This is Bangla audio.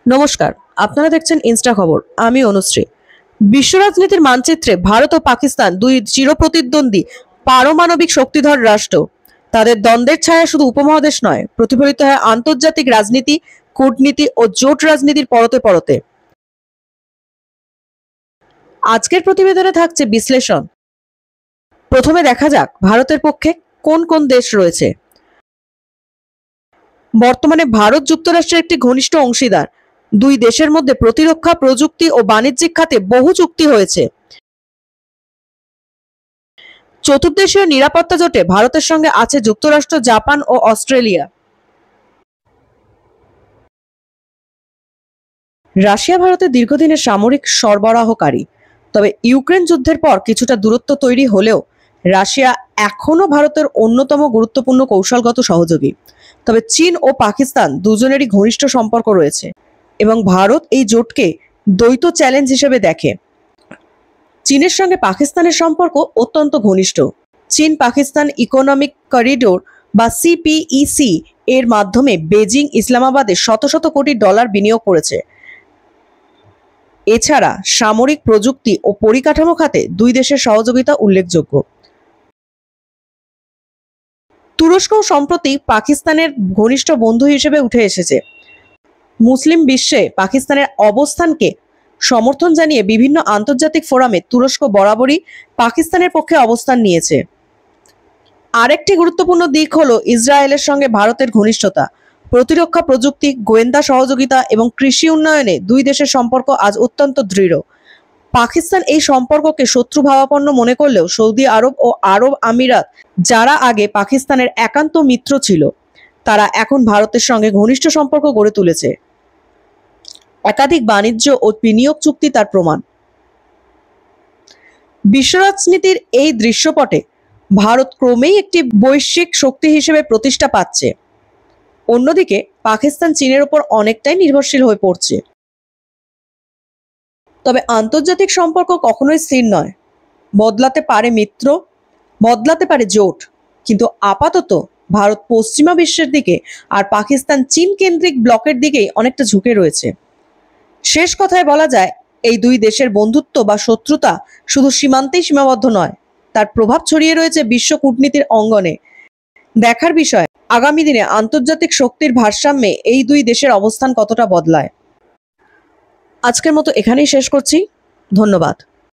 নমস্কার, আপনারা দেখছেন ইনস্টা খবর। আমি অনুশ্রী। বিশ্ব রাজনীতির মানচিত্রে ভারত ও পাকিস্তান দুই চিরপ্রতিদ্বন্দ্বী পারমাণবিক শক্তিধর রাষ্ট্র। তাদের দ্বন্দ্বের ছায়া শুধু উপমহাদেশ নয়, প্রতিফলিত হয় আন্তর্জাতিক রাজনীতি, কূটনীতি ও জোট রাজনীতির পরতে পরতে। আজকের প্রতিবেদনে থাকছে বিশ্লেষণ। প্রথমে দেখা যাক ভারতের পক্ষে কোন কোন দেশ রয়েছে। বর্তমানে ভারত যুক্তরাষ্ট্রের একটি ঘনিষ্ঠ অংশীদার। দুই দেশের মধ্যে প্রতিরক্ষা, প্রযুক্তি ও বাণিজ্যিক খাতে বহু চুক্তি হয়েছে। চতুর্দেশীয় নিরাপত্তা জোটে ভারতের সঙ্গে আছে যুক্তরাষ্ট্র, জাপান ও অস্ট্রেলিয়া। রাশিয়া ভারতের দীর্ঘদিনের সামরিক সরবরাহকারী। তবে ইউক্রেন যুদ্ধের পর কিছুটা দূরত্ব তৈরি হলেও রাশিয়া এখনও ভারতের অন্যতম গুরুত্বপূর্ণ কৌশলগত সহযোগী। তবে চীন ও পাকিস্তান দুজনেরই ঘনিষ্ঠ সম্পর্ক রয়েছে এবং ভারত এই জোটকে দ্বৈত চ্যালেঞ্জ হিসেবে দেখে। চীনের সঙ্গে পাকিস্তানের সম্পর্ক অত্যন্ত ঘনিষ্ঠ। চীন পাকিস্তান ইকোনমিক করিডোর বা সিপিইসি এর মাধ্যমে বেজিং ইসলামাবাদে শত শত কোটি ডলার বিনিয়োগ করেছে। এছাড়া সামরিক প্রযুক্তি ও পরিকাঠামো খাতে দুই দেশের সহযোগিতা উল্লেখযোগ্য। তুরস্কও সম্প্রতি পাকিস্তানের ঘনিষ্ঠ বন্ধু হিসেবে উঠে এসেছে। মুসলিম বিশ্বে পাকিস্তানের অবস্থানকে সমর্থন জানিয়ে বিভিন্ন আন্তর্জাতিক ফোরামে তুরস্ক বরাবরই পাকিস্তানের পক্ষে অবস্থান নিয়েছে। আরেকটি গুরুত্বপূর্ণ দিক হলো ইসরায়েলের সঙ্গে ভারতের ঘনিষ্ঠতা। প্রতিরক্ষা প্রযুক্তি, গোয়েন্দা সহযোগিতা এবং কৃষি উন্নয়নে দুই দেশের সম্পর্ক আজ অত্যন্ত দৃঢ়। পাকিস্তান এই সম্পর্ককে শত্রুভাবাপন্ন মনে করলেও সৌদি আরব ও আরব আমিরাত, যারা আগে পাকিস্তানের একান্ত মিত্র ছিল, তারা এখন ভারতের সঙ্গে ঘনিষ্ঠ সম্পর্ক গড়ে তুলেছে। একাধিক বাণিজ্য ও বিনিয়োগ চুক্তি তার প্রমাণ। বিশ্ব রাজনীতির এই দৃশ্যপটে ভারত ক্রমেই একটি বৈশ্বিক শক্তি হিসেবে প্রতিষ্ঠা পাচ্ছে। অন্যদিকে পাকিস্তান চীনের ওপর অনেকটাই নির্ভরশীল হয়ে পড়ছে। তবে আন্তর্জাতিক সম্পর্ক কখনোই স্থির নয়। বদলাতে পারে মিত্র, বদলাতে পারে জোট, কিন্তু আপাতত ভারত পশ্চিমা বিশ্বের দিকে আর পাকিস্তান চীন কেন্দ্রিক ব্লকের দিকেই অনেকটা ঝুঁকে রয়েছে। শেষ কথায় বলা যায়, এই দুই দেশের বন্ধুত্ব বা শত্রুতা শুধু সীমান্তেই সীমাবদ্ধ নয়, তার প্রভাব ছড়িয়ে রয়েছে বিশ্ব কূটনীতির অঙ্গনে। দেখার বিষয় আগামী দিনে আন্তর্জাতিক শক্তির ভারসাম্যে এই দুই দেশের অবস্থান কতটা বদলায়। আজকের মতো এখানেই শেষ করছি। ধন্যবাদ।